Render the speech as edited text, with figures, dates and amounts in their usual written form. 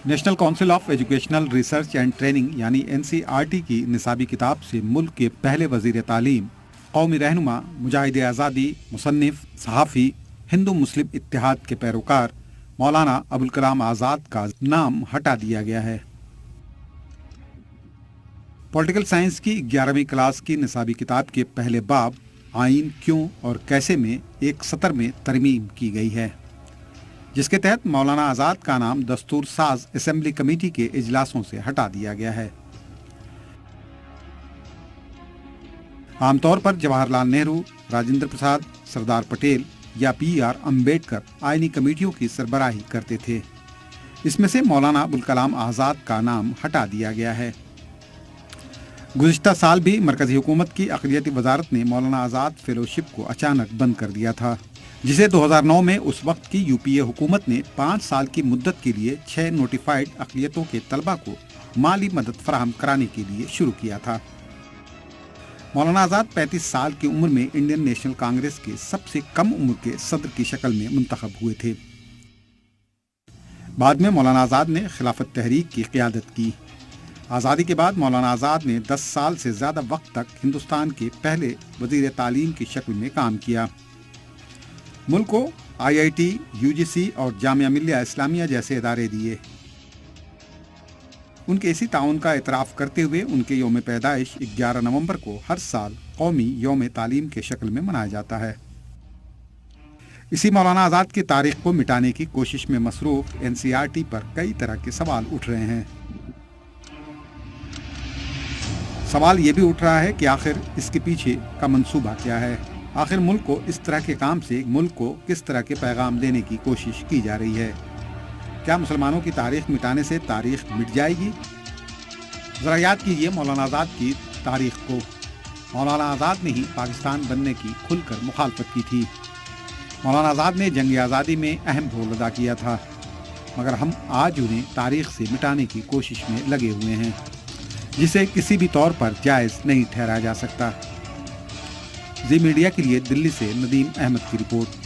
National council of educational research and training یعنی NCERT کی نصابی کتاب سے ملک کے پہلے وزیر تعلیم، قومی رہنما، مجاہد آزادی، مصنف، صحافی، ہندو مسلم اتحاد کے پیروکار مولانا ابوالکلام آزاد کا نام ہٹا دیا گیا ہے۔ پولیٹیکل سائنس کی 11ویں کلاس کی نصابی کتاب کے پہلے باب آئین کیوں اور کیسے میں ایک سطر میں ترمیم کی گئی ہے، جس کے تحت مولانا آزاد کا نام دستور ساز اسمبلی کمیٹی کے اجلاسوں سے ہٹا دیا گیا ہے۔ عام طور پر جواہر لال نہرو، راجندر پرساد، سردار پٹیل یا PR امبیڈکر آئینی کمیٹیوں کی سربراہی کرتے تھے۔ اس میں سے مولانا ابوالکلام آزاد کا نام ہٹا دیا گیا ہے۔ گزشتہ سال بھی مرکزی حکومت کی اقلیتی وزارت نے مولانا آزاد فیلوشپ کو اچانک بند کر دیا تھا، جسے 2009 میں اس وقت کی UPA حکومت نے 5 سال کی مدت کے لیے 6 نوٹیفائڈ اقلیتوں کے طلبہ کو مالی مدد فراہم کرانے کے لیے شروع کیا تھا۔ مولانا آزاد 35 سال کی عمر میں انڈین نیشنل کانگریس کے سب سے کم عمر کے صدر کی شکل میں منتخب ہوئے تھے۔ بعد میں مولانا آزاد نے خلافت تحریک کی قیادت کی۔ آزادی کے بعد مولانا آزاد نے 10 سال سے زیادہ وقت تک ہندوستان کے پہلے وزیر تعلیم کی شکل میں کام کیا۔ ملک کو IIT، UGC اور جامعہ ملیہ اسلامیہ جیسے ادارے دیے۔ ان کے اسی تعاون کا اعتراف کرتے ہوئے ان کے یوم پیدائش 11 نومبر کو ہر سال قومی یوم تعلیم کے شکل میں منایا جاتا ہے۔ اسی مولانا آزاد کی تاریخ کو مٹانے کی کوشش میں مصروف NCERT پر کئی طرح کے سوال اٹھ رہے ہیں۔ سوال یہ بھی اٹھ رہا ہے کہ آخر اس کے پیچھے کا منصوبہ کیا ہے؟ آخر ملک کو اس طرح کے کام سے ملک کو کس طرح کے پیغام دینے کی کوشش کی جا رہی ہے؟ کیا مسلمانوں کی تاریخ مٹانے سے تاریخ مٹ جائے گی؟ ذرا یاد کیجیے مولانا آزاد کی تاریخ کو۔ مولانا آزاد نے ہی پاکستان بننے کی کھل کر مخالفت کی تھی۔ مولانا آزاد نے جنگ آزادی میں اہم رول ادا کیا تھا، مگر ہم آج انہیں تاریخ سے مٹانے کی کوشش میں لگے ہوئے ہیں، جسے کسی بھی طور پر جائز نہیں ٹھہرایا جا سکتا۔ زی میڈیا کے لیے دلی سے ندیم احمد کی رپورٹ۔